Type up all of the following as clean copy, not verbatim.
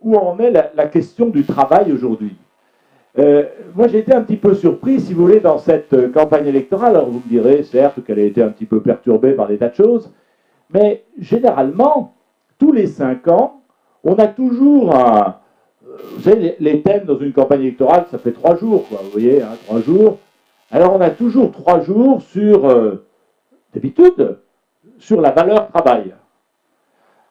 où en est la question du travail aujourd'hui. Moi, j'ai été un petit peu surpris, si vous voulez, dans cette campagne électorale. Alors, vous me direz, certes, qu'elle a été un petit peu perturbée par des tas de choses, mais généralement, tous les 5 ans, on a toujours un... Vous savez, les thèmes dans une campagne électorale, ça fait 3 jours, quoi, vous voyez, hein, 3 jours. Alors, on a toujours 3 jours sur, d'habitude, sur la valeur travail.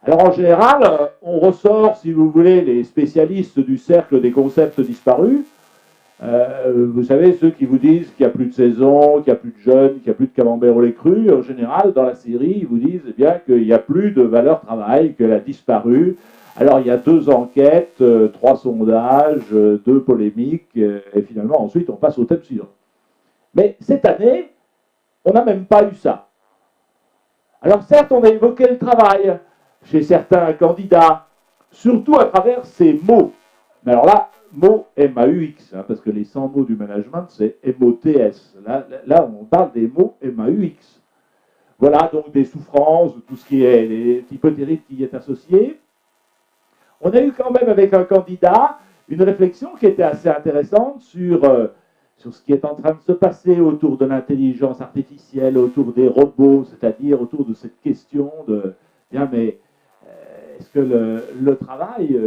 Alors, en général, on ressort, si vous voulez, les spécialistes du cercle des concepts disparus. Vous savez, ceux qui vous disent qu'il n'y a plus de saison, qu'il n'y a plus de jeunes, qu'il n'y a plus de camembert au lait cru, en général, dans la série, ils vous disent eh bien qu'il n'y a plus de valeur travail, qu'elle a disparu. Alors, il y a 2 enquêtes, 3 sondages, 2 polémiques, et finalement, ensuite, on passe au thème suivant. Mais cette année, on n'a même pas eu ça. Alors, certes, on a évoqué le travail chez certains candidats, surtout à travers ces mots. Mais alors là, mots M-A-U-X, hein, parce que les 100 mots du management, c'est M-O-T-S. Là, on parle des mots M-A-U-X. Voilà, donc des souffrances, tout ce qui est les hypothétiques qui y est associé. On a eu quand même avec un candidat une réflexion qui était assez intéressante sur ce qui est en train de se passer autour de l'intelligence artificielle, autour des robots, c'est-à-dire autour de cette question de, bien, mais est-ce que le travail...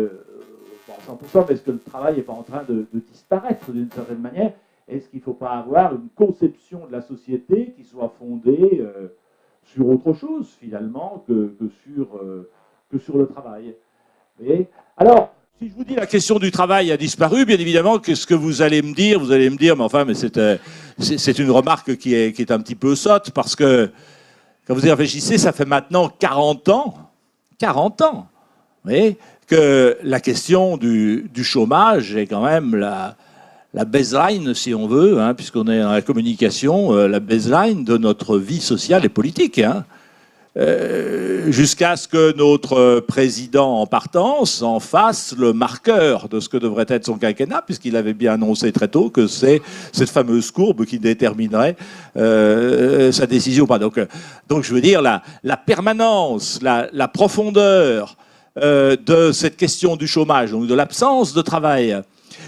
100%, mais est-ce que le travail n'est pas en train de disparaître d'une certaine manière? Est-ce qu'il ne faut pas avoir une conception de la société qui soit fondée sur autre chose, finalement, que sur le travail? Et alors, si je vous dis la question du travail a disparu, bien évidemment, qu'est-ce que vous allez me dire? Vous allez me dire, mais enfin, mais c'est une remarque qui est un petit peu sotte, parce que, quand vous y réfléchissez, ça fait maintenant 40 ans, vous voyez, que la question du chômage est quand même la baseline, si on veut, hein, puisqu'on est dans la communication, la baseline de notre vie sociale et politique. Hein. Jusqu'à ce que notre président en partance en fasse le marqueur de ce que devrait être son quinquennat, puisqu'il avait bien annoncé très tôt que c'est cette fameuse courbe qui déterminerait sa décision. Donc je veux dire, la permanence, la profondeur de cette question du chômage, donc de l'absence de travail,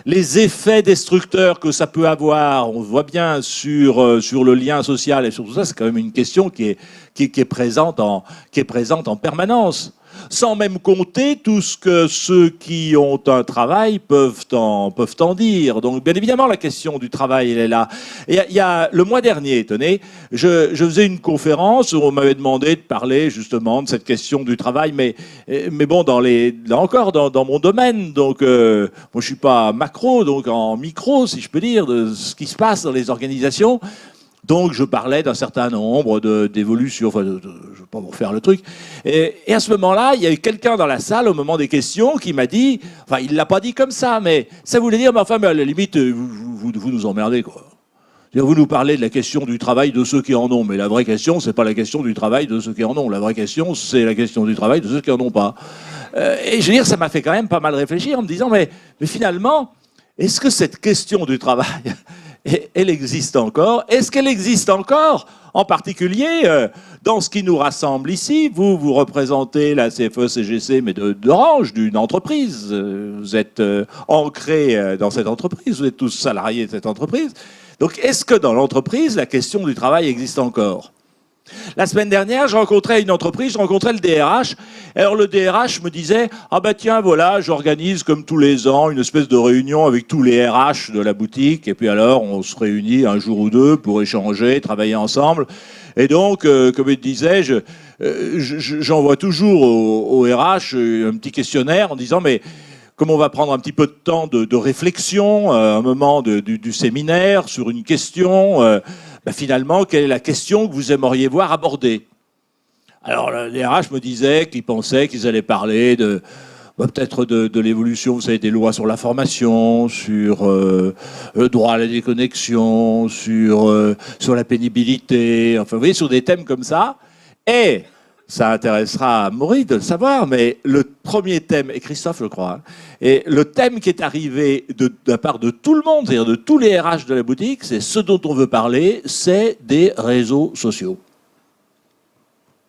les effets destructeurs que ça peut avoir, on voit bien sur le lien social et sur tout ça, c'est quand même une question qui est présente en permanence. Sans même compter tout ce que ceux qui ont un travail peuvent en dire. Donc, bien évidemment, la question du travail, elle est là. Et il y a le mois dernier, tenez, je faisais une conférence où on m'avait demandé de parler justement de cette question du travail, mais bon, là encore, dans mon domaine. Donc, moi, je suis pas macro, donc en micro, si je peux dire, de ce qui se passe dans les organisations. Donc, je parlais d'un certain nombre d'évolutions, enfin, je ne vais pas vous refaire le truc. Et à ce moment-là, il y a eu quelqu'un dans la salle, au moment des questions, qui m'a dit, enfin, il ne l'a pas dit comme ça, mais ça voulait dire, mais enfin, mais à la limite, vous nous emmerdez, quoi. Vous nous parlez de la question du travail de ceux qui en ont, mais la vraie question, c'est pas la question du travail de ceux qui en ont. La vraie question, c'est la question du travail de ceux qui en ont pas. Et je veux dire, ça m'a fait quand même pas mal réfléchir en me disant, mais finalement, est-ce que cette question du travail... elle existe encore. Est-ce qu'elle existe encore, en particulier dans ce qui nous rassemble ici? Vous représentez la CFE-CGC, mais d'Orange, d'une entreprise. Vous êtes ancrés dans cette entreprise, vous êtes tous salariés de cette entreprise. Donc, est-ce que dans l'entreprise, la question du travail existe encore? La semaine dernière, je rencontrais une entreprise, je rencontrais le DRH. Alors le DRH me disait « Ah ben tiens, voilà, j'organise comme tous les ans une espèce de réunion avec tous les RH de la boutique. Et puis alors, on se réunit un jour ou deux pour échanger, travailler ensemble. Et donc, comme il disait, j'envoie toujours au RH un petit questionnaire en disant « Mais comme on va prendre un petit peu de temps de réflexion, un moment du séminaire sur une question... finalement, quelle est la question que vous aimeriez voir abordée? » Alors, les RH me disaient qu'ils pensaient qu'ils allaient parler peut-être de l'évolution, vous savez, des lois sur la formation, sur le droit à la déconnexion, sur la pénibilité, enfin, vous voyez, sur des thèmes comme ça. Et ça intéressera Maury de le savoir, mais le premier thème, et Christophe, je crois, hein, et le thème qui est arrivé de la part de tout le monde, c'est-à-dire de tous les RH de la boutique, c'est ce dont on veut parler, c'est des réseaux sociaux.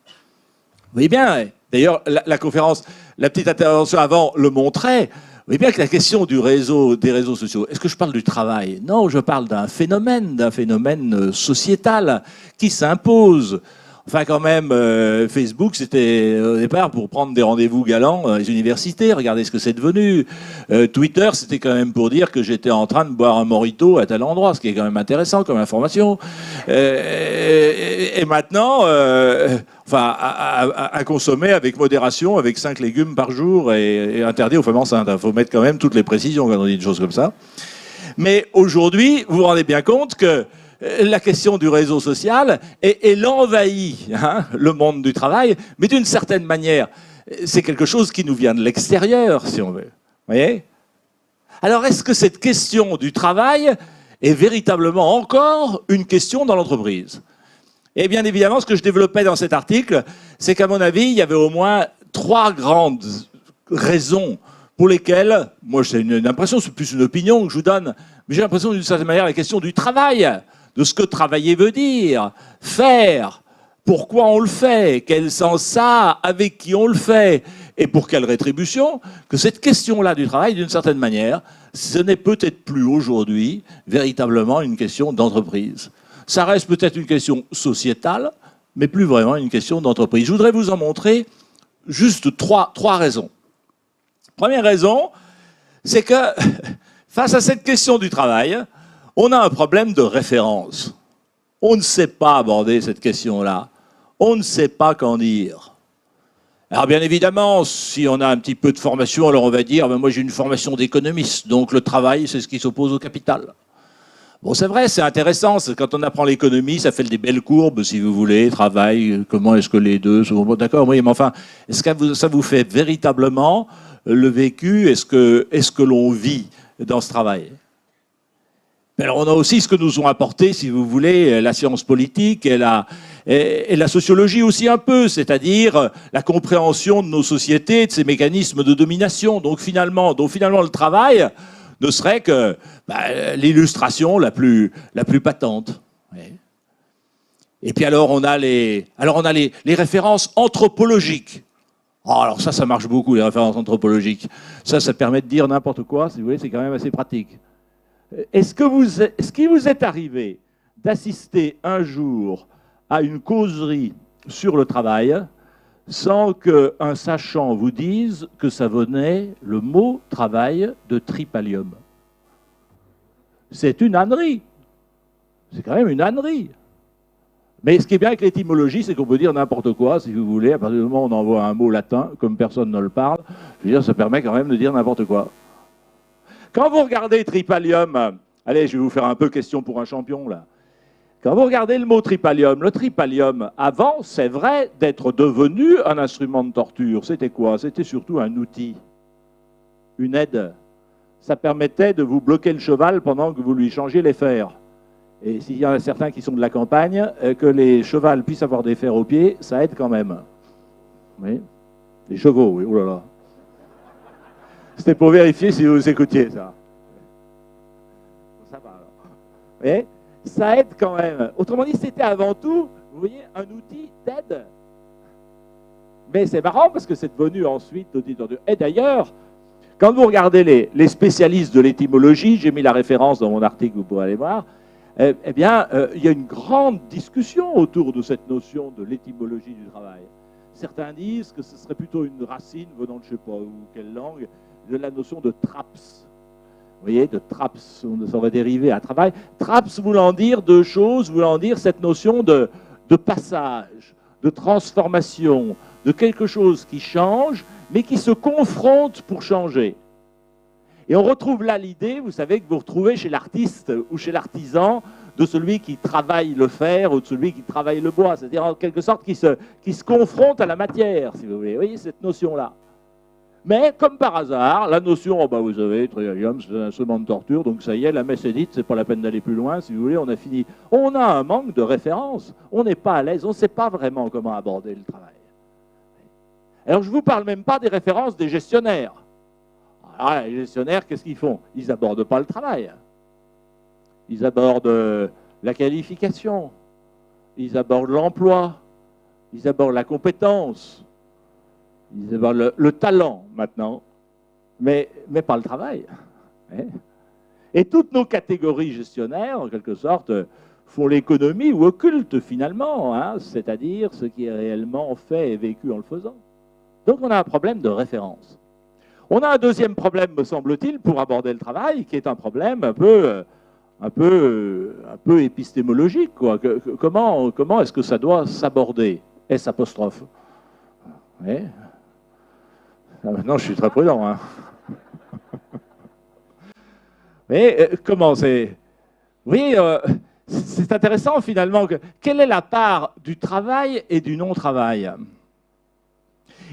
Vous voyez bien, D'ailleurs, la conférence, la petite intervention avant le montrait. Vous voyez bien que la question des réseaux sociaux, est-ce que je parle du travail? Non, je parle d'un phénomène sociétal qui s'impose. Enfin, quand même, Facebook, c'était au départ pour prendre des rendez-vous galants dans les universités. Regardez ce que c'est devenu. Twitter, c'était quand même pour dire que j'étais en train de boire un mojito à tel endroit, ce qui est quand même intéressant comme information. Et maintenant, enfin, à consommer avec modération, avec 5 légumes par jour et interdit aux femmes enceintes. Il faut mettre quand même toutes les précisions quand on dit une chose comme ça. Mais aujourd'hui, vous vous rendez bien compte que la question du réseau social, elle envahit le monde du travail, mais d'une certaine manière, c'est quelque chose qui nous vient de l'extérieur, si on veut. Vous voyez? Alors, est-ce que cette question du travail est véritablement encore une question dans l'entreprise? Et bien évidemment, ce que je développais dans cet article, c'est qu'à mon avis, il y avait au moins 3 grandes raisons pour lesquelles, moi c'est une impression, c'est plus une opinion que je vous donne, mais j'ai l'impression d'une certaine manière la question du travail, de ce que travailler veut dire, faire, pourquoi on le fait, quel sens ça a, avec qui on le fait, et pour quelle rétribution, que cette question-là du travail, d'une certaine manière, ce n'est peut-être plus aujourd'hui véritablement une question d'entreprise. Ça reste peut-être une question sociétale, mais plus vraiment une question d'entreprise. Je voudrais vous en montrer juste trois raisons. Première raison, c'est que face à cette question du travail, on a un problème de référence. On ne sait pas aborder cette question-là. On ne sait pas qu'en dire. Alors bien évidemment, si on a un petit peu de formation, alors on va dire, ben moi j'ai une formation d'économiste, donc le travail c'est ce qui s'oppose au capital. Bon, c'est vrai, c'est intéressant, quand on apprend l'économie, ça fait des belles courbes, si vous voulez, travail, comment est-ce que les deux sont... Bon, d'accord, oui, mais enfin, est-ce que ça vous fait véritablement le vécu? Est-ce que l'on vit dans ce travail? Alors on a aussi ce que nous ont apporté, si vous voulez, la science politique et la sociologie aussi un peu, c'est-à-dire la compréhension de nos sociétés, de ces mécanismes de domination. Donc finalement le travail ne serait que l'illustration la plus patente. Et puis alors on a les références anthropologiques. Oh, alors ça marche beaucoup, les références anthropologiques. Ça permet de dire n'importe quoi, si vous voulez, c'est quand même assez pratique. Est-ce qu'il vous est arrivé d'assister un jour à une causerie sur le travail sans qu'un sachant vous dise que ça venait, le mot travail, de tripalium? C'est une ânerie. C'est quand même une ânerie. Mais ce qui est bien avec l'étymologie, c'est qu'on peut dire n'importe quoi, si vous voulez, à partir du moment où on envoie un mot latin, comme personne ne le parle, je veux dire, ça permet quand même de dire n'importe quoi. Quand vous regardez tripalium, allez, je vais vous faire un peu question pour un champion, là. Quand vous regardez le mot tripalium, le tripalium, avant, c'est vrai, d'être devenu un instrument de torture, c'était quoi? C'était surtout un outil, une aide. Ça permettait de vous bloquer le cheval pendant que vous lui changiez les fers. Et s'il y en a certains qui sont de la campagne, que les chevaux puissent avoir des fers aux pieds, ça aide quand même. Oui. Les chevaux, oui, oh là là. C'était pour vérifier si vous écoutiez ça. Ça va alors. Vous voyez, ça aide quand même. Autrement dit, c'était avant tout, vous voyez, un outil d'aide. Mais c'est marrant parce que c'est devenu ensuite outil de... Et d'ailleurs, quand vous regardez les spécialistes de l'étymologie, j'ai mis la référence dans mon article, vous pourrez aller voir, eh bien, il y a une grande discussion autour de cette notion de l'étymologie du travail. Certains disent que ce serait plutôt une racine venant de je ne sais pas où, quelle langue, de la notion de traps. Vous voyez, de traps, ça va dériver à travail. Traps voulant dire deux choses, voulant dire cette notion de passage, de transformation, de quelque chose qui change, mais qui se confronte pour changer. Et on retrouve là l'idée, vous savez, que vous retrouvez chez l'artiste ou chez l'artisan, de celui qui travaille le fer ou de celui qui travaille le bois. C'est-à-dire en quelque sorte qui se confronte à la matière, si vous voulez. Vous voyez cette notion-là. Mais, comme par hasard, la notion, oh bah vous savez, tripalium, c'est un instrument de torture, donc ça y est, la messe est dite, c'est pas la peine d'aller plus loin, si vous voulez, on a fini. On a un manque de référence, on n'est pas à l'aise, on ne sait pas vraiment comment aborder le travail. Alors je ne vous parle même pas des références des gestionnaires. Alors les gestionnaires, qu'est-ce qu'ils font? Ils n'abordent pas le travail. Ils abordent la qualification, ils abordent l'emploi, ils abordent la compétence. Ils disent, bon, le talent maintenant, mais pas le travail. Hein. Et toutes nos catégories gestionnaires, en quelque sorte, font l'économie ou occultent finalement, hein, c'est-à-dire ce qui est réellement fait et vécu en le faisant. Donc on a un problème de référence. On a un deuxième problème, me semble-t-il, pour aborder le travail, qui est un problème un peu épistémologique, quoi. Comment est-ce que ça doit s'aborder? S apostrophe. Ouais. Ah, maintenant, je suis très prudent. Hein. Mais comment c'est... Oui, c'est intéressant finalement. Quelle est la part du travail et du non-travail?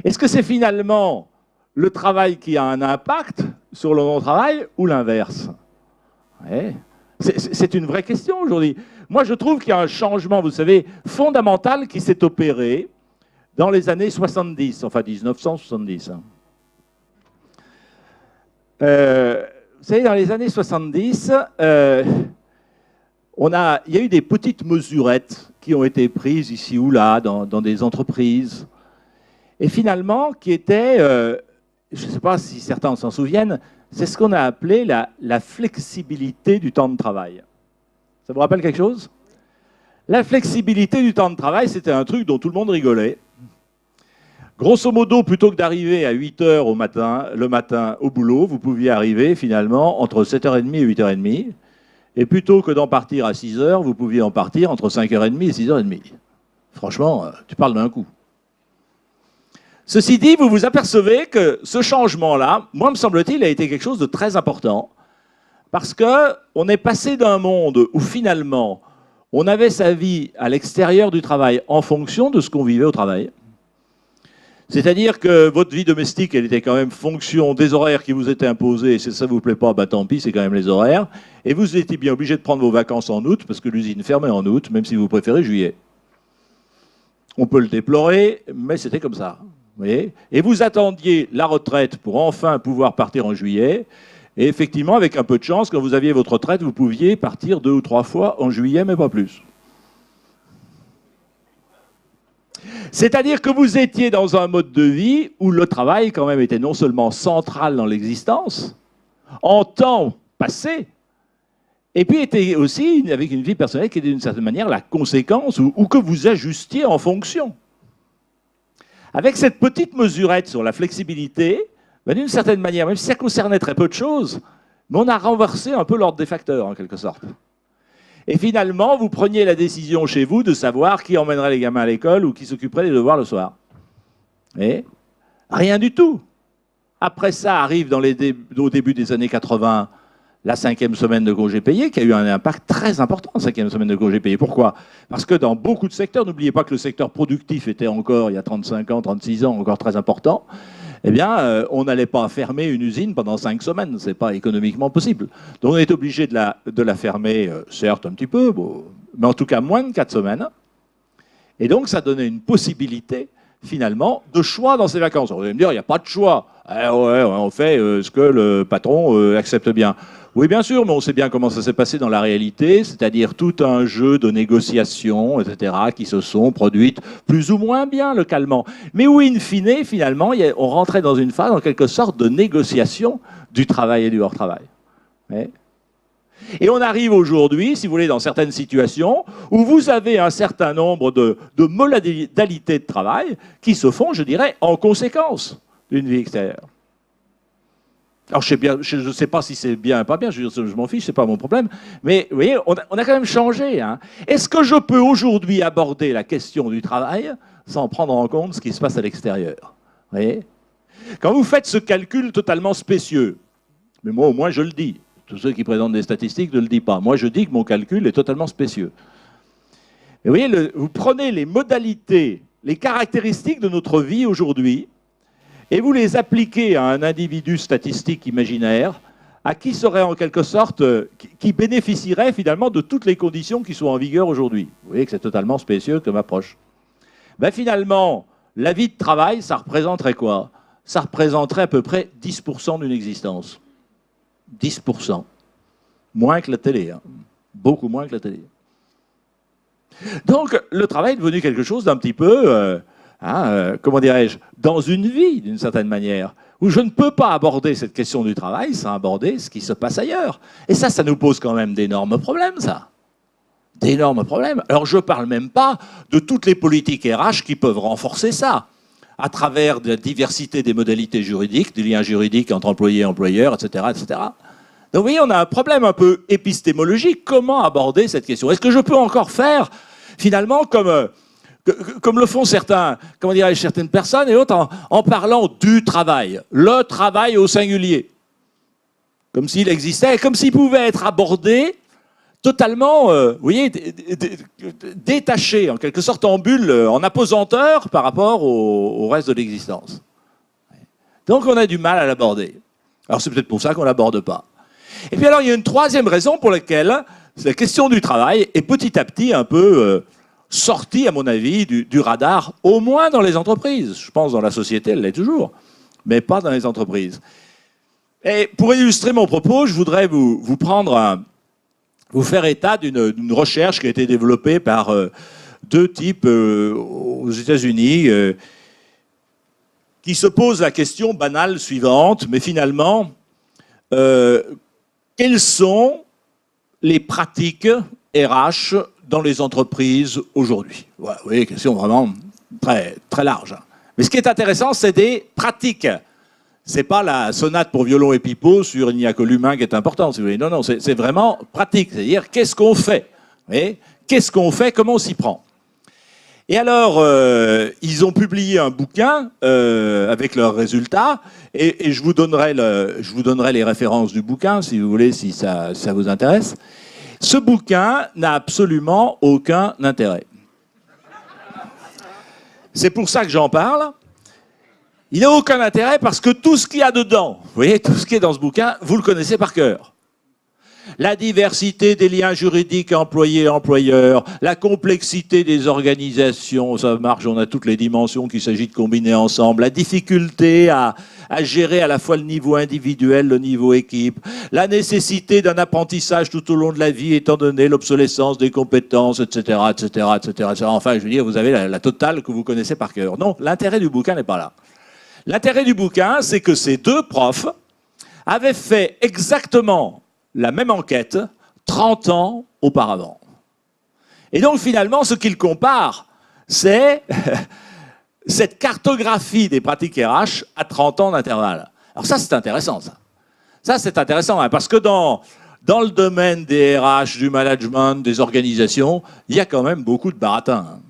Est-ce que c'est finalement le travail qui a un impact sur le non-travail ou l'inverse? Ouais. C'est une vraie question aujourd'hui. Moi, je trouve qu'il y a un changement, vous savez, fondamental qui s'est opéré dans les années 70, enfin 1970. Vous savez, dans les années 70, il y a eu des petites mesurettes qui ont été prises ici ou là dans des entreprises. Et finalement, qui étaient, je ne sais pas si certains s'en souviennent, c'est ce qu'on a appelé la flexibilité du temps de travail. Ça vous rappelle quelque chose? La flexibilité du temps de travail, c'était un truc dont tout le monde rigolait. Grosso modo, plutôt que d'arriver à 8 heures le matin au boulot, vous pouviez arriver finalement entre 7h30 et 8h30. Et plutôt que d'en partir à 6 heures, vous pouviez en partir entre 5h30 et 6h30. Franchement, tu parles d'un coup. Ceci dit, vous vous apercevez que ce changement-là, moi, me semble-t-il, a été quelque chose de très important, parce qu'on est passé d'un monde où finalement, on avait sa vie à l'extérieur du travail en fonction de ce qu'on vivait au travail. C'est-à-dire que votre vie domestique, elle était quand même fonction des horaires qui vous étaient imposés, et si ça ne vous plaît pas, bah tant pis, c'est quand même les horaires. Et vous étiez bien obligé de prendre vos vacances en août, parce que l'usine fermait en août, même si vous préférez juillet. On peut le déplorer, mais c'était comme ça. Vous voyez ? Et vous attendiez la retraite pour enfin pouvoir partir en juillet. Et effectivement, avec un peu de chance, quand vous aviez votre retraite, vous pouviez partir 2 ou 3 fois en juillet, mais pas plus. C'est-à-dire que vous étiez dans un mode de vie où le travail, quand même, était non seulement central dans l'existence, en temps passé, et puis était aussi avec une vie personnelle qui était d'une certaine manière la conséquence ou que vous ajustiez en fonction. Avec cette petite mesurette sur la flexibilité, ben d'une certaine manière, même si ça concernait très peu de choses, mais on a renversé un peu l'ordre des facteurs, en quelque sorte. Et finalement, vous preniez la décision chez vous de savoir qui emmènerait les gamins à l'école ou qui s'occuperait des devoirs le soir. Et rien du tout. Après ça arrive au début des années 80, la 5e semaine de congé payé, qui a eu un impact très important, la 5e semaine de congé payé. Pourquoi? Parce que dans beaucoup de secteurs, n'oubliez pas que le secteur productif était encore, il y a 35 ans, 36 ans, encore très important, eh bien, on n'allait pas fermer une usine pendant 5 semaines. Ce n'est pas économiquement possible. Donc on est obligé de la fermer, certes un petit peu, mais en tout cas moins de 4 semaines. Et donc ça donnait une possibilité, finalement, de choix dans ses vacances. Vous allez me dire, il n'y a pas de choix. Ouais, on fait ce que le patron accepte bien. Oui, bien sûr, mais on sait bien comment ça s'est passé dans la réalité, c'est-à-dire tout un jeu de négociations, etc., qui se sont produites plus ou moins bien localement. Mais où, in fine, finalement, on rentrait dans une phase, en quelque sorte, de négociation du travail et du hors-travail. Ouais. Et on arrive aujourd'hui, si vous voulez, dans certaines situations, où vous avez un certain nombre de modalités de travail qui se font, je dirais, en conséquence d'une vie extérieure. Alors, je ne sais pas si c'est bien ou pas bien, je m'en fiche, ce n'est pas mon problème. Mais vous voyez, on a quand même changé. Hein. Est-ce que je peux aujourd'hui aborder la question du travail sans prendre en compte ce qui se passe à l'extérieur? Vous voyez? Quand vous faites ce calcul totalement spécieux, mais moi au moins je le dis, tous ceux qui présentent des statistiques ne le disent pas. Moi je dis que mon calcul est totalement spécieux. Et vous voyez, vous prenez les modalités, les caractéristiques de notre vie aujourd'hui, et vous les appliquez à un individu statistique imaginaire, à qui serait en quelque sorte, qui bénéficierait finalement de toutes les conditions qui sont en vigueur aujourd'hui. Vous voyez que c'est totalement spécieux comme approche. Ben finalement, la vie de travail, ça représenterait quoi? Ça représenterait à peu près 10% d'une existence. 10%. Moins que la télé. Hein. Beaucoup moins que la télé. Donc, le travail est devenu quelque chose d'un petit peu... hein, comment dirais-je, dans une vie, d'une certaine manière, où je ne peux pas aborder cette question du travail sans aborder ce qui se passe ailleurs. Et ça nous pose quand même d'énormes problèmes, ça. D'énormes problèmes. Alors, je ne parle même pas de toutes les politiques RH qui peuvent renforcer ça, à travers la diversité des modalités juridiques, des liens juridiques entre employés et employeurs, etc., etc. Donc, vous voyez, on a un problème un peu épistémologique. Comment aborder cette question? Est-ce que je peux encore faire, finalement, comme le font certains, comment dirais-je, certaines personnes et autres, en parlant du travail, le travail au singulier, comme s'il existait, comme s'il pouvait être abordé totalement, vous voyez, détaché, en quelque sorte en bulle, en apesanteur par rapport au reste de l'existence. Donc on a du mal à l'aborder. Alors c'est peut-être pour ça qu'on ne l'aborde pas. Et puis alors il y a une troisième raison pour laquelle la question du travail est petit à petit un peu sortie, à mon avis, du radar, au moins dans les entreprises. Je pense dans la société, elle l'est toujours, mais pas dans les entreprises. Et pour illustrer mon propos, je voudrais vous faire état d'une recherche qui a été développée par deux types aux États-Unis qui se posent la question banale suivante, mais finalement, quelles sont les pratiques RH dans les entreprises aujourd'hui? Voilà, vous voyez, question vraiment très, très large. Mais ce qui est intéressant, c'est des pratiques. C'est pas la sonate pour violon et pipeau sur Il n'y a que l'humain qui est important, si vous voulez. Non, non, c'est vraiment pratique. C'est-à-dire, qu'est-ce qu'on fait? Qu'est-ce qu'on fait? Comment on s'y prend? Et alors, ils ont publié un bouquin avec leurs résultats, et je vous donnerai les références du bouquin, si vous voulez, si ça vous intéresse. Ce bouquin n'a absolument aucun intérêt. C'est pour ça que j'en parle. Il n'a aucun intérêt parce que tout ce qu'il y a dedans, vous voyez, tout ce qui est dans ce bouquin, vous le connaissez par cœur. La diversité des liens juridiques employés-employeurs, la complexité des organisations, ça marche, on a toutes les dimensions qu'il s'agit de combiner ensemble, la difficulté à gérer à la fois le niveau individuel, le niveau équipe, la nécessité d'un apprentissage tout au long de la vie étant donné l'obsolescence des compétences, etc., etc., etc. Enfin, je veux dire, vous avez la totale que vous connaissez par cœur. Non, l'intérêt du bouquin n'est pas là. L'intérêt du bouquin, c'est que ces deux profs avaient fait exactement la même enquête 30 ans auparavant. Et donc, finalement, ce qu'ils comparent, c'est cette cartographie des pratiques RH à 30 ans d'intervalle. Alors ça, c'est intéressant, ça. Ça, c'est intéressant, hein, parce que dans le domaine des RH, du management, des organisations, il y a quand même beaucoup de baratin. Hein.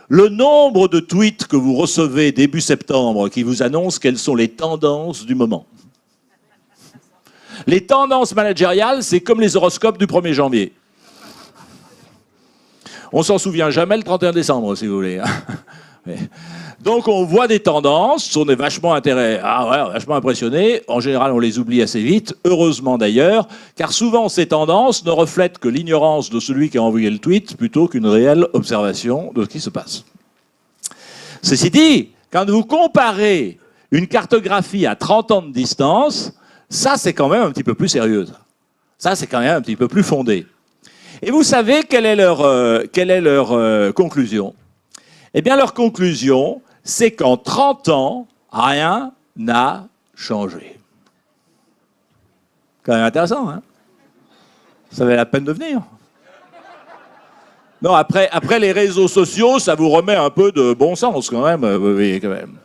Le nombre de tweets que vous recevez début septembre qui vous annoncent quelles sont les tendances du moment. Les tendances managériales, c'est comme les horoscopes du 1er janvier. On s'en souvient jamais le 31 décembre, si vous voulez. Donc on voit des tendances, on est vachement vachement impressionné. En général, on les oublie assez vite, heureusement d'ailleurs, car souvent ces tendances ne reflètent que l'ignorance de celui qui a envoyé le tweet plutôt qu'une réelle observation de ce qui se passe. Ceci dit, quand vous comparez une cartographie à 30 ans de distance, ça c'est quand même un petit peu plus sérieux. Ça c'est quand même un petit peu plus fondé. Et vous savez quelle est leur conclusion? Eh bien leur conclusion, c'est qu'en 30 ans, rien n'a changé. Quand même intéressant, hein? Ça valait la peine de venir. Non, après les réseaux sociaux, ça vous remet un peu de bon sens quand même. Oui, quand même.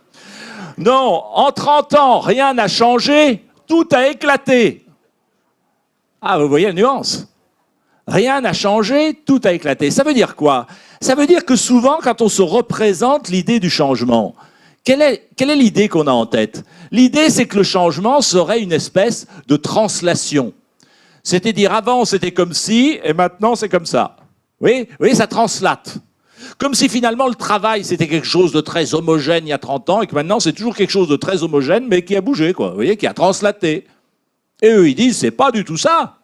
Non, en 30 ans, rien n'a changé, tout a éclaté. Ah, vous voyez la nuance? Rien n'a changé, tout a éclaté. Ça veut dire quoi? Ça veut dire que souvent, quand on se représente l'idée du changement, quelle est l'idée qu'on a en tête? L'idée, c'est que le changement serait une espèce de translation. C'est-à-dire, avant, c'était comme si, et maintenant, c'est comme ça. Vous voyez, ça translate. Comme si finalement le travail c'était quelque chose de très homogène il y a 30 ans et que maintenant c'est toujours quelque chose de très homogène mais qui a bougé, quoi. Vous voyez, qui a translaté. Et eux ils disent c'est pas du tout ça.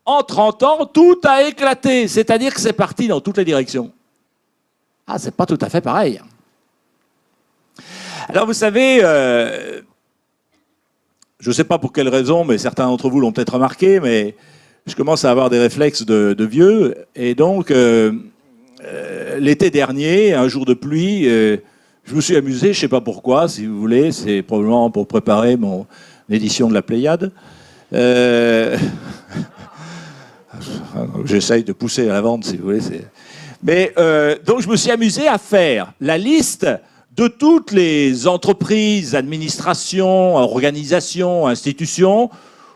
En 30 ans, tout a éclaté. C'est-à-dire que c'est parti dans toutes les directions. Ah, c'est pas tout à fait pareil. Alors vous savez, je ne sais pas pour quelle raison, mais certains d'entre vous l'ont peut-être remarqué, mais je commence à avoir des réflexes de vieux. Et donc, l'été dernier, un jour de pluie, je me suis amusé, je ne sais pas pourquoi, si vous voulez, c'est probablement pour préparer mon édition de la Pléiade. J'essaye de pousser à la vente, si vous voulez. Mais donc je me suis amusé à faire la liste de toutes les entreprises, administrations, organisations, institutions,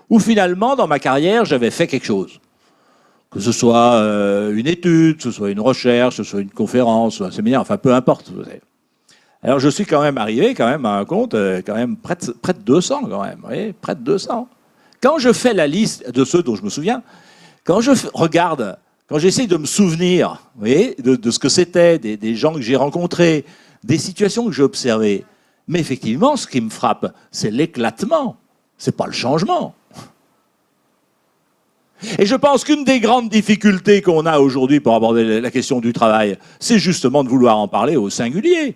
où finalement, dans ma carrière, j'avais fait quelque chose. Que ce soit une étude, que ce soit une recherche, que ce soit une conférence, un séminaire, enfin peu importe. Alors je suis quand même arrivé à un compte quand même près de 200 quand même, vous voyez, près de 200. Quand je fais la liste de ceux dont je me souviens, quand je regarde, quand j'essaie de me souvenir, vous voyez, de ce que c'était, des gens que j'ai rencontrés, des situations que j'ai observées, mais effectivement, ce qui me frappe, c'est l'éclatement, c'est pas le changement. Et je pense qu'une des grandes difficultés qu'on a aujourd'hui pour aborder la question du travail, c'est justement de vouloir en parler au singulier.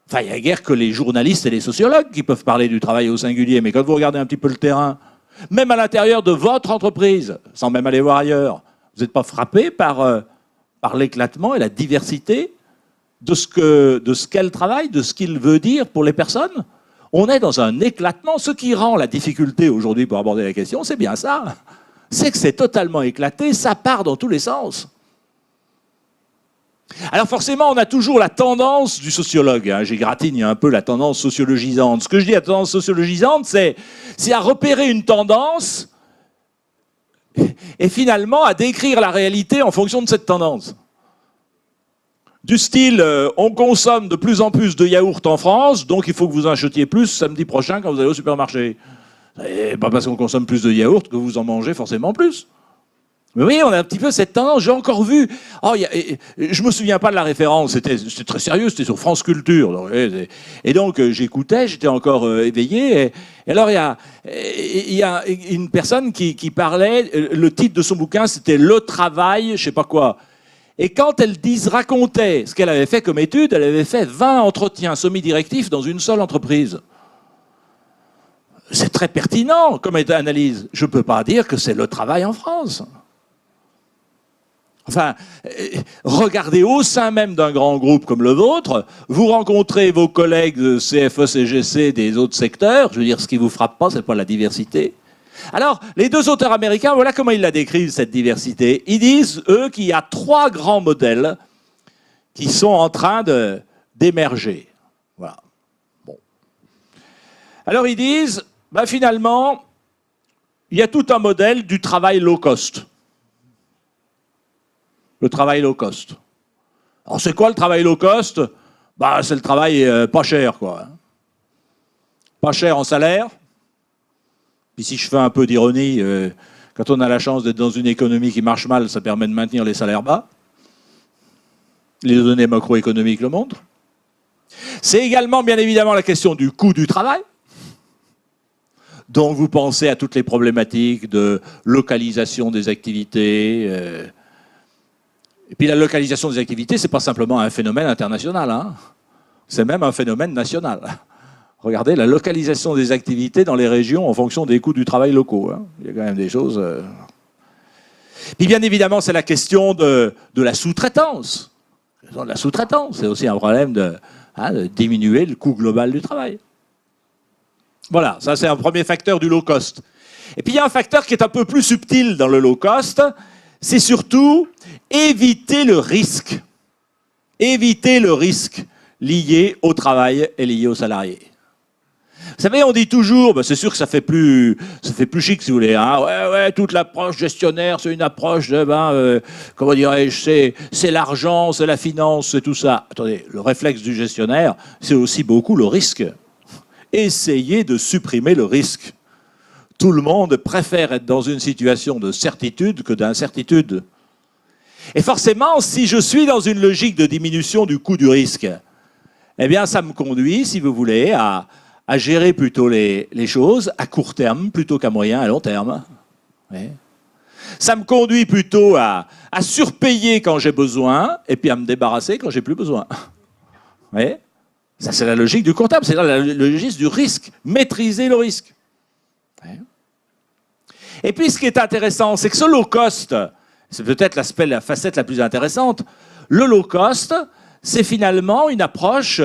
Enfin, il n'y a guère que les journalistes et les sociologues qui peuvent parler du travail au singulier, mais quand vous regardez un petit peu le terrain, même à l'intérieur de votre entreprise, sans même aller voir ailleurs, vous n'êtes pas frappé par l'éclatement et la diversité de ce qu'est le travail, de ce qu'il veut dire pour les personnes? On est dans un éclatement. Ce qui rend la difficulté aujourd'hui pour aborder la question, c'est bien ça. C'est que c'est totalement éclaté, ça part dans tous les sens. Alors forcément, on a toujours la tendance du sociologue. Hein, j'égratigne un peu la tendance sociologisante. Ce que je dis à la tendance sociologisante, c'est à repérer une tendance et finalement à décrire la réalité en fonction de cette tendance. Du style, on consomme de plus en plus de yaourts en France, donc il faut que vous en achetiez plus samedi prochain quand vous allez au supermarché. Et pas parce qu'on consomme plus de yaourts que vous en mangez forcément plus. Mais oui, on a un petit peu cette tendance. J'ai encore vu... je me souviens pas de la référence, c'était très sérieux, c'était sur France Culture. Et donc j'écoutais, j'étais encore éveillé. Et alors il y a une personne qui parlait, le titre de son bouquin c'était « Le travail », je sais pas quoi. Et quand elle racontait ce qu'elle avait fait comme étude, elle avait fait 20 entretiens semi-directifs dans une seule entreprise. C'est très pertinent comme analyse. Je ne peux pas dire que c'est le travail en France. Enfin, regardez au sein même d'un grand groupe comme le vôtre, vous rencontrez vos collègues de CFE, CGC, des autres secteurs. Je veux dire, ce qui ne vous frappe pas, ce n'est pas la diversité. Alors, les deux auteurs américains, voilà comment ils la décrivent, cette diversité. Ils disent, eux, qu'il y a 3 grands modèles qui sont en train d'émerger. Voilà. Bon. Alors, ils disent, finalement, il y a tout un modèle du travail low cost. Le travail low cost. Alors, c'est quoi le travail low cost? C'est le travail pas cher, quoi. Pas cher en salaire. Puis si je fais un peu d'ironie, quand on a la chance d'être dans une économie qui marche mal, ça permet de maintenir les salaires bas. Les données macroéconomiques le montrent. C'est également, bien évidemment, la question du coût du travail. Donc vous pensez à toutes les problématiques de localisation des activités. Et puis la localisation des activités, ce n'est pas simplement un phénomène international, hein. C'est même un phénomène national. Regardez la localisation des activités dans les régions en fonction des coûts du travail locaux. Hein. Il y a quand même des choses... Puis bien évidemment, c'est la question de la sous-traitance. La sous-traitance, c'est aussi un problème de diminuer le coût global du travail. Voilà, ça c'est un premier facteur du low cost. Et puis il y a un facteur qui est un peu plus subtil dans le low cost, c'est surtout éviter le risque. Éviter le risque lié au travail et lié aux salariés. Vous savez, on dit toujours, c'est sûr que ça fait plus chic si vous voulez. Hein. Ouais, toute l'approche gestionnaire, c'est une approche de, comment dirais-je, c'est l'argent, c'est la finance, c'est tout ça. Attendez, le réflexe du gestionnaire, c'est aussi beaucoup le risque. Essayez de supprimer le risque. Tout le monde préfère être dans une situation de certitude que d'incertitude. Et forcément, si je suis dans une logique de diminution du coût du risque, eh bien, ça me conduit, si vous voulez, à gérer plutôt les choses à court terme plutôt qu'à moyen et long terme. Oui. Ça me conduit plutôt à surpayer quand j'ai besoin et puis à me débarrasser quand j'ai plus besoin. Oui. Ça, c'est la logique du court terme, c'est la logique du risque, maîtriser le risque. Oui. Et puis, ce qui est intéressant, c'est que ce low cost, c'est peut-être la facette la plus intéressante, le low cost, c'est finalement une approche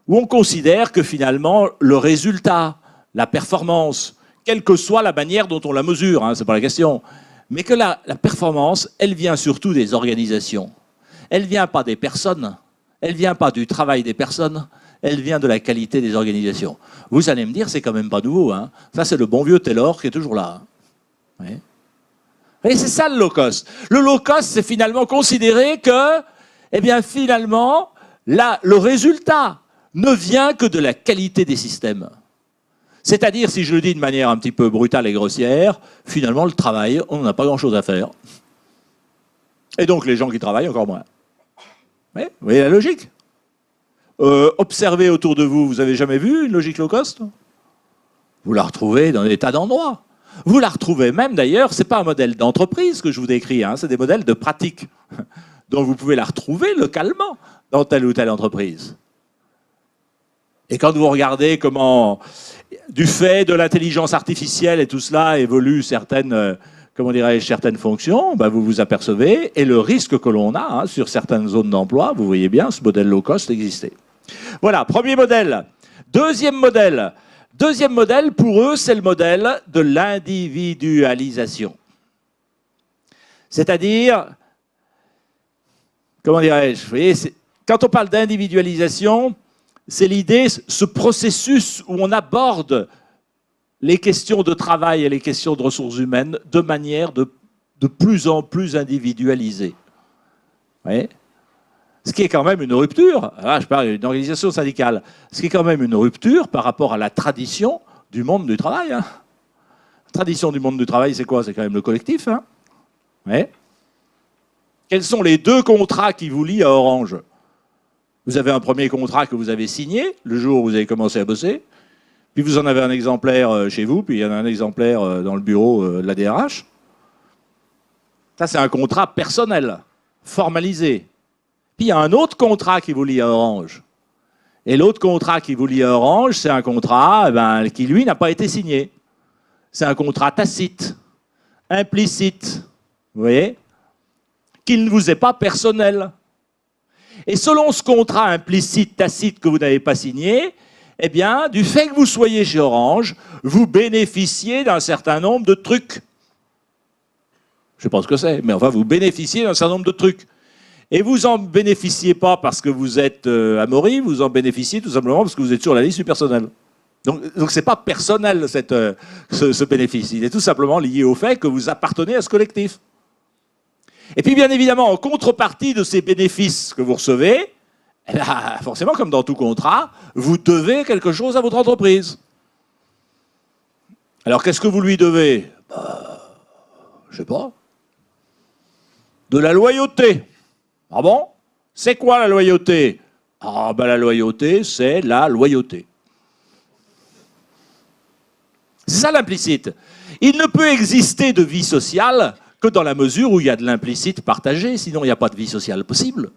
où on considère que finalement le résultat, la performance, quelle que soit la manière dont on la mesure, hein, c'est pas la question, mais que la performance, elle vient surtout des organisations. Elle vient pas des personnes, elle vient pas du travail des personnes, elle vient de la qualité des organisations. Vous allez me dire, c'est quand même pas nouveau, hein. Ça c'est le bon vieux Taylor qui est toujours là. Hein. Oui. Et c'est ça le low cost. Le low cost, c'est finalement considérer que, eh bien finalement, là, le résultat ne vient que de la qualité des systèmes. C'est-à-dire, si je le dis de manière un petit peu brutale et grossière, finalement, le travail, on n'a pas grand-chose à faire. Et donc, les gens qui travaillent, encore moins. Oui, vous voyez la logique? Observez autour de vous, vous avez jamais vu une logique low cost? Vous la retrouvez dans des tas d'endroits. Vous la retrouvez même, d'ailleurs, ce n'est pas un modèle d'entreprise que je vous décris, hein, c'est des modèles de pratique. Donc, vous pouvez la retrouver localement dans telle ou telle entreprise. Et quand vous regardez comment, du fait de l'intelligence artificielle et tout cela, évoluent certaines, comment dirais-je, certaines fonctions, ben vous vous apercevez, et le risque que l'on a hein, sur certaines zones d'emploi, vous voyez bien, ce modèle low cost existait. Voilà, premier modèle. Deuxième modèle, pour eux, c'est le modèle de l'individualisation. C'est-à-dire, comment dirais-je, vous voyez, quand on parle d'individualisation, c'est l'idée, ce processus où on aborde les questions de travail et les questions de ressources humaines de manière de plus en plus individualisée. Vous voyez ? Ce qui est quand même une rupture, là je parle d'une organisation syndicale, ce qui est quand même une rupture par rapport à la tradition du monde du travail. Hein. La tradition du monde du travail, c'est quoi? C'est quand même le collectif. Hein. Ouais. Quels sont les deux contrats qui vous lient à Orange? Vous avez un premier contrat que vous avez signé le jour où vous avez commencé à bosser, puis vous en avez un exemplaire chez vous, puis il y en a un exemplaire dans le bureau de la DRH. Ça, c'est un contrat personnel, formalisé. Puis il y a un autre contrat qui vous lie à Orange. Et l'autre contrat qui vous lie à Orange, c'est un contrat qui, lui, n'a pas été signé. C'est un contrat tacite, implicite, vous voyez, qu'il ne vous est pas personnel. Et selon ce contrat implicite, tacite que vous n'avez pas signé, eh bien, du fait que vous soyez chez Orange, vous bénéficiez d'un certain nombre de trucs. Je ne sais pas ce que c'est, mais enfin, vous bénéficiez d'un certain nombre de trucs. Et vous n'en bénéficiez pas parce que vous êtes Amaury, vous en bénéficiez tout simplement parce que vous êtes sur la liste du personnel. Donc ce n'est pas personnel ce bénéfice, il est tout simplement lié au fait que vous appartenez à ce collectif. Et puis bien évidemment, en contrepartie de ces bénéfices que vous recevez, eh bien, forcément, comme dans tout contrat, vous devez quelque chose à votre entreprise. Alors qu'est-ce que vous lui devez? Je ne sais pas. De la loyauté. Ah bon? C'est quoi la loyauté? Ah ben la loyauté, c'est la loyauté. C'est ça l'implicite. Il ne peut exister de vie sociale que dans la mesure où il y a de l'implicite partagé, sinon il n'y a pas de vie sociale possible.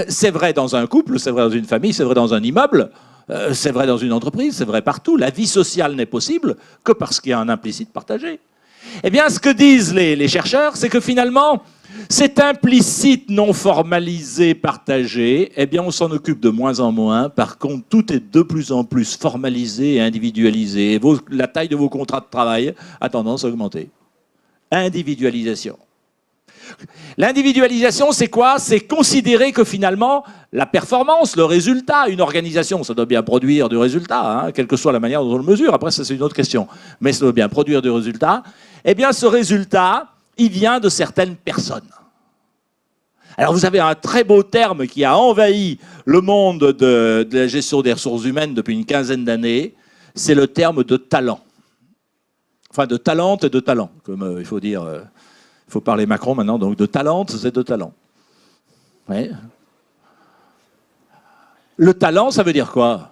C'est vrai dans un couple, c'est vrai dans une famille, c'est vrai dans un immeuble, c'est vrai dans une entreprise, c'est vrai partout. La vie sociale n'est possible que parce qu'il y a un implicite partagé. Eh bien, ce que disent les chercheurs, c'est que finalement, cet implicite non formalisé, partagé, eh bien, on s'en occupe de moins en moins. Par contre, tout est de plus en plus formalisé et individualisé. Et la taille de vos contrats de travail a tendance à augmenter. Individualisation. L'individualisation, c'est quoi? C'est considérer que finalement, la performance, le résultat, une organisation, ça doit bien produire du résultat, hein, quelle que soit la manière dont on le mesure. Après, ça, c'est une autre question. Mais ça doit bien produire du résultat. Eh bien, ce résultat, il vient de certaines personnes. Alors, vous avez un très beau terme qui a envahi le monde de la gestion des ressources humaines depuis une quinzaine d'années. C'est le terme de talent. Enfin, de talent et de talent, comme il faut dire... Il faut parler Macron maintenant, donc de talent, c'est de talent. Oui. Le talent, ça veut dire quoi?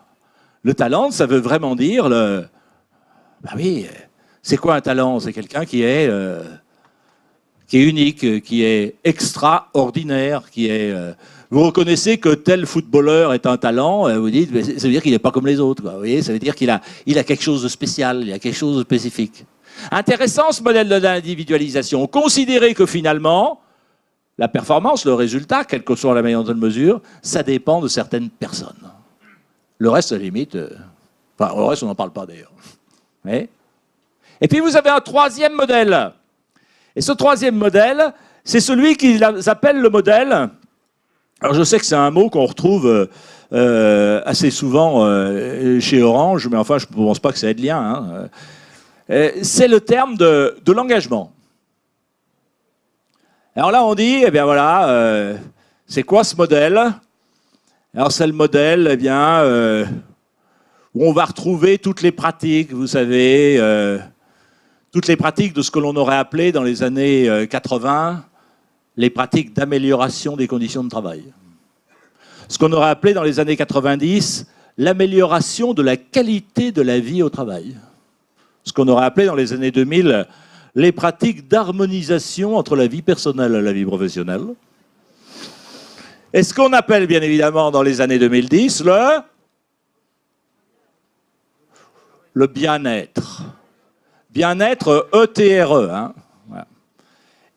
Le talent, ça veut vraiment dire le... Ben oui, c'est quoi un talent? C'est quelqu'un qui est unique, qui est extraordinaire, qui est... Vous reconnaissez que tel footballeur est un talent, vous dites, ça veut dire qu'il n'est pas comme les autres. Quoi. Vous voyez, ça veut dire qu'il a quelque chose de spécial, il a quelque chose de spécifique. Intéressant ce modèle de l'individualisation. Considérer que finalement, la performance, le résultat, quelle que soit la manière de mesure, ça dépend de certaines personnes. Le reste, à la limite, enfin, le reste, on n'en parle pas d'ailleurs. Et puis vous avez un troisième modèle. Et ce troisième modèle, c'est celui qu'ils appellent le modèle. Alors je sais que c'est un mot qu'on retrouve assez souvent chez Orange, mais enfin je ne pense pas que ça ait de lien. Hein. C'est le terme de l'engagement. Alors là on dit, eh bien voilà, c'est quoi ce modèle? Alors c'est le modèle, eh bien, où on va retrouver toutes les pratiques, vous savez, toutes les pratiques de ce que l'on aurait appelé dans les années 80, les pratiques d'amélioration des conditions de travail. Ce qu'on aurait appelé dans les années 90, l'amélioration de la qualité de la vie au travail. Ce qu'on aurait appelé dans les années 2000, les pratiques d'harmonisation entre la vie personnelle et la vie professionnelle. Et ce qu'on appelle bien évidemment dans les années 2010, le bien-être. Bien-être ETRE. Hein. Voilà.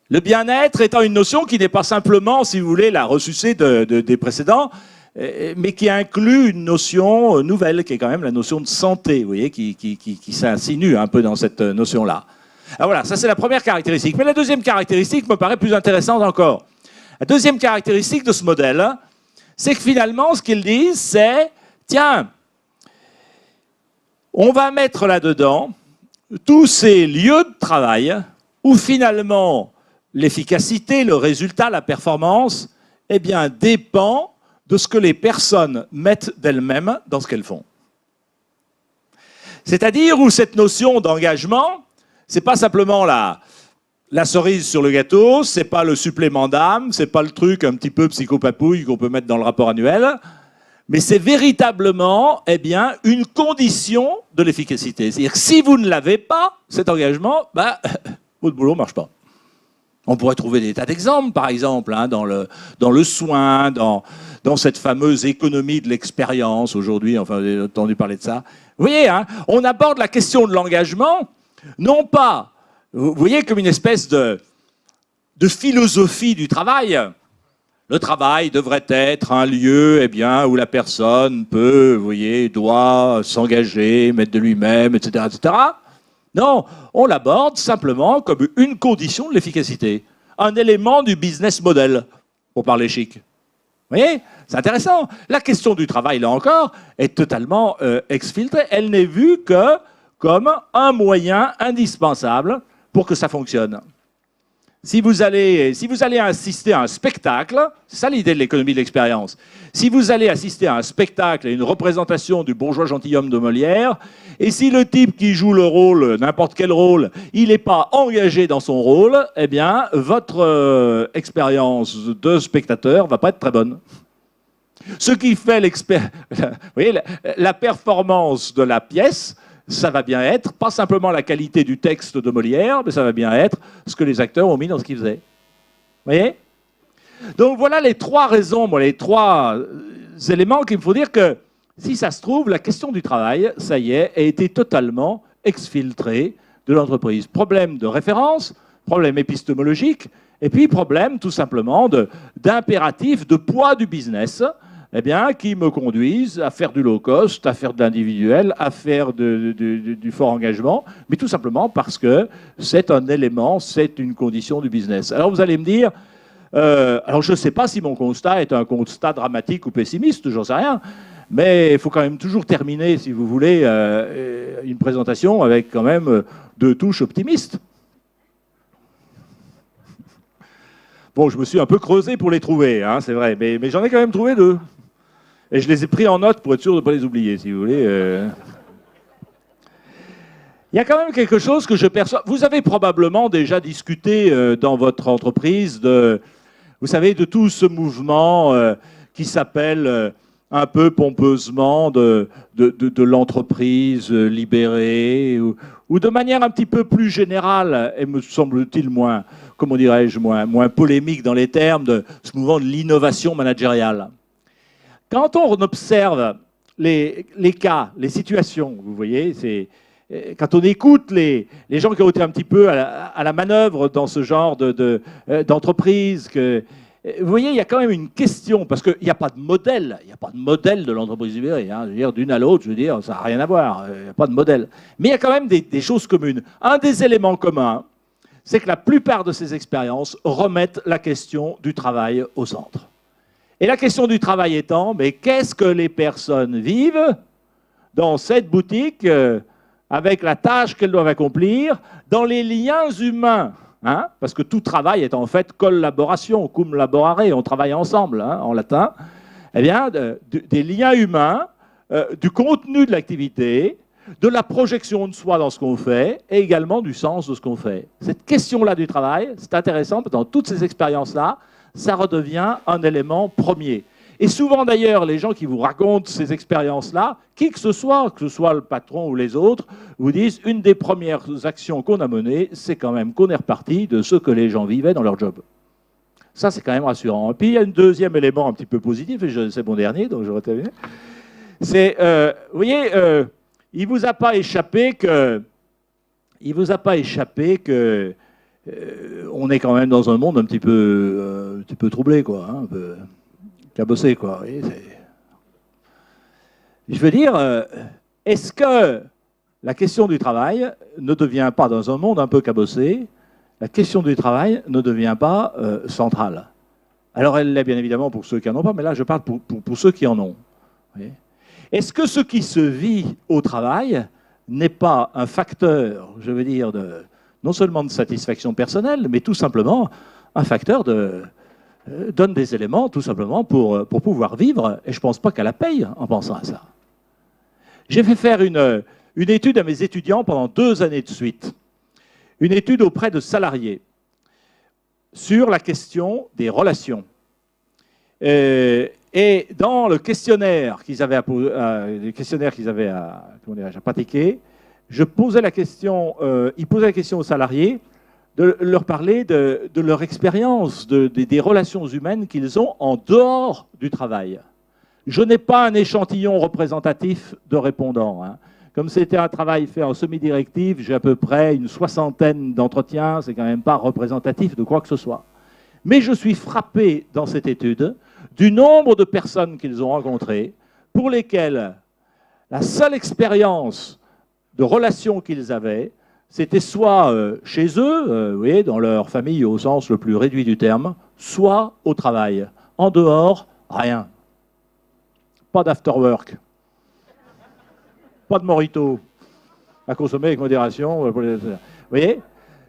Le bien-être étant une notion qui n'est pas simplement, si vous voulez, la ressucée des précédents, mais qui inclut une notion nouvelle, qui est quand même la notion de santé, vous voyez, qui s'insinue un peu dans cette notion-là. Alors voilà, ça c'est la première caractéristique. Mais la deuxième caractéristique me paraît plus intéressante encore. La deuxième caractéristique de ce modèle, c'est que finalement, ce qu'ils disent, c'est, tiens, on va mettre là-dedans tous ces lieux de travail où finalement l'efficacité, le résultat, la performance, eh bien, dépend de ce que les personnes mettent d'elles-mêmes dans ce qu'elles font. C'est-à-dire où cette notion d'engagement, c'est pas simplement la cerise sur le gâteau, c'est pas le supplément d'âme, c'est pas le truc un petit peu psychopapouille qu'on peut mettre dans le rapport annuel, mais c'est véritablement, eh bien, une condition de l'efficacité. C'est-à-dire que si vous ne l'avez pas, cet engagement, votre boulot ne marche pas. On pourrait trouver des tas d'exemples, par exemple, hein, dans le soin, dans cette fameuse économie de l'expérience aujourd'hui, enfin, vous avez entendu parler de ça. Vous voyez, hein, on aborde la question de l'engagement, non pas, vous voyez, comme une espèce de philosophie du travail. Le travail devrait être un lieu, eh bien, où la personne peut, vous voyez, doit s'engager, mettre de lui-même, etc., etc. Non, on l'aborde simplement comme une condition de l'efficacité, un élément du business model, pour parler chic. Vous voyez, c'est intéressant. La question du travail, là encore, est totalement exfiltrée. Elle n'est vue que comme un moyen indispensable pour que ça fonctionne. Si vous allez assister à un spectacle, c'est ça l'idée de l'économie de l'expérience. Si vous allez assister à un spectacle, à une représentation du bourgeois gentilhomme de Molière, et si le type qui joue le rôle, n'importe quel rôle, il n'est pas engagé dans son rôle, eh bien, votre expérience de spectateur va pas être très bonne. Ce qui fait la performance de la pièce, ça va bien être, pas simplement la qualité du texte de Molière, mais ça va bien être ce que les acteurs ont mis dans ce qu'ils faisaient. Vous voyez? Donc voilà les trois raisons, les trois éléments qu'il me faut dire que, si ça se trouve, la question du travail, ça y est, a été totalement exfiltrée de l'entreprise. Problème de référence, problème épistémologique, et puis problème tout simplement d'impératif, de poids du business, eh bien, qui me conduisent à faire du low cost, à faire de l'individuel, à faire du fort engagement, mais tout simplement parce que c'est un élément, c'est une condition du business. Alors vous allez me dire, alors je ne sais pas si mon constat est un constat dramatique ou pessimiste, j'en sais rien, mais il faut quand même toujours terminer, si vous voulez, une présentation avec quand même deux touches optimistes. Bon, je me suis un peu creusé pour les trouver, hein, c'est vrai, mais j'en ai quand même trouvé deux. Et je les ai pris en note pour être sûr de ne pas les oublier, si vous voulez. Il y a quand même quelque chose que je perçois. Vous avez probablement déjà discuté dans votre entreprise vous savez, de tout ce mouvement qui s'appelle un peu pompeusement de l'entreprise libérée, ou de manière un petit peu plus générale, et me semble-t-il moins, comment dirais-je, moins polémique dans les termes, de ce mouvement de l'innovation managériale. Quand on observe les cas, les situations, vous voyez, quand on écoute les gens qui ont été un petit peu à la manœuvre dans ce genre d'entreprise, vous voyez, il y a quand même une question, parce qu'il n'y a pas de modèle, il n'y a pas de modèle de l'entreprise libérée. Hein, je veux dire, d'une à l'autre, je veux dire, ça n'a rien à voir, il n'y a pas de modèle. Mais il y a quand même des choses communes. Un des éléments communs, c'est que la plupart de ces expériences remettent la question du travail au centre. Et la question du travail étant, mais qu'est-ce que les personnes vivent dans cette boutique, avec la tâche qu'elles doivent accomplir, dans les liens humains? Hein, parce que tout travail est en fait collaboration, cum laborare, on travaille ensemble, hein, en latin. Eh bien, des liens humains, du contenu de l'activité, de la projection de soi dans ce qu'on fait, et également du sens de ce qu'on fait. Cette question-là du travail, c'est intéressant, parce que dans toutes ces expériences-là, ça redevient un élément premier. Et souvent d'ailleurs, les gens qui vous racontent ces expériences-là, qui que ce soit le patron ou les autres, vous disent une des premières actions qu'on a menées, c'est quand même qu'on est reparti de ce que les gens vivaient dans leur job. Ça, c'est quand même rassurant. Et puis il y a un deuxième élément un petit peu positif, et c'est mon dernier, donc je vais terminer. C'est, vous voyez, il ne vous a pas échappé que on est quand même dans un monde un petit peu troublé, quoi, hein, un peu cabossé, quoi. Je veux dire, est-ce que la question du travail ne devient pas, dans un monde un peu cabossé, la question du travail ne devient pas centrale? Alors elle l'est bien évidemment pour ceux qui n'en ont pas, mais là je parle pour ceux qui en ont. Est-ce que ce qui se vit au travail n'est pas un facteur, je veux dire, non seulement de satisfaction personnelle, mais tout simplement un facteur donne des éléments tout simplement pour pouvoir vivre, et je ne pense pas qu'elle la paye en pensant à ça. J'ai fait faire une étude à mes étudiants pendant 2 années de suite, une étude auprès de salariés sur la question des relations. Et dans le questionnaire qu'ils avaient à pratiquer, je posais la question, ils posaient la question aux salariés de leur parler de leur expérience, des relations humaines qu'ils ont en dehors du travail. Je n'ai pas un échantillon représentatif de répondants. Hein. Comme c'était un travail fait en semi-directive, j'ai à peu près une 60aine d'entretiens, c'est quand même pas représentatif de quoi que ce soit. Mais je suis frappé dans cette étude du nombre de personnes qu'ils ont rencontrées pour lesquelles la seule expérience de relation qu'ils avaient, c'était soit chez eux, vous voyez, dans leur famille au sens le plus réduit du terme, soit au travail. En dehors, rien. Pas d'afterwork. Pas de morito. À consommer avec modération. Vous voyez,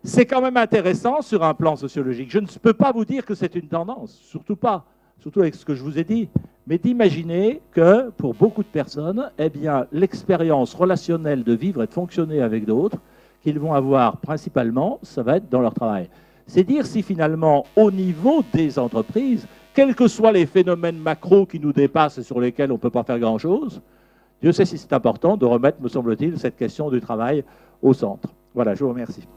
c'est quand même intéressant sur un plan sociologique. Je ne peux pas vous dire que c'est une tendance, surtout pas, surtout avec ce que je vous ai dit, mais d'imaginer que pour beaucoup de personnes, eh bien, l'expérience relationnelle de vivre et de fonctionner avec d'autres, qu'ils vont avoir principalement, ça va être dans leur travail. C'est dire si finalement, au niveau des entreprises, quels que soient les phénomènes macro qui nous dépassent et sur lesquels on ne peut pas faire grand-chose, Dieu sait si c'est important de remettre, me semble-t-il, cette question du travail au centre. Voilà, je vous remercie.